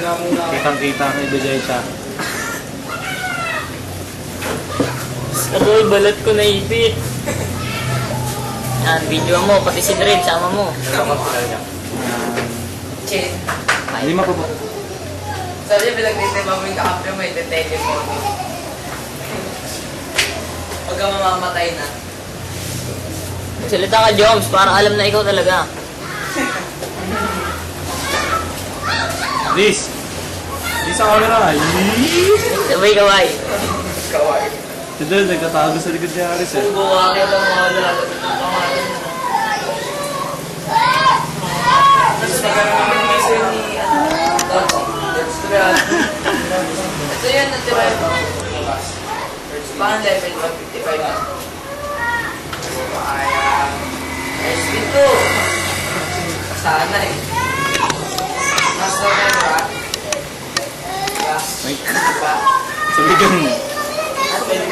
Kitang-kita kay Bejaya. Adoy, balat ko naipit. Yan, video mo, pati si Dred, sama mo. Chin. Hindi mapapa. Sabi bilang nitiba mo yung kakampi mo, ite-tele mo. Pag ka mamamatay na. Salita ka, Joms, para alam na ikaw talaga. Liz! Liz sa camera! Sabay kaway. Kawai. Si Del, nagtatago sa likod ni Aris eh. Buwa kita mga lalapit ng pangalan mo. Tapos nagkaroon naman yung isa ni, let's try. Ito yun, natira yun. Paano level 155 na? SP2. Sana eh. Mas na ba? May... Diba? Sabi ka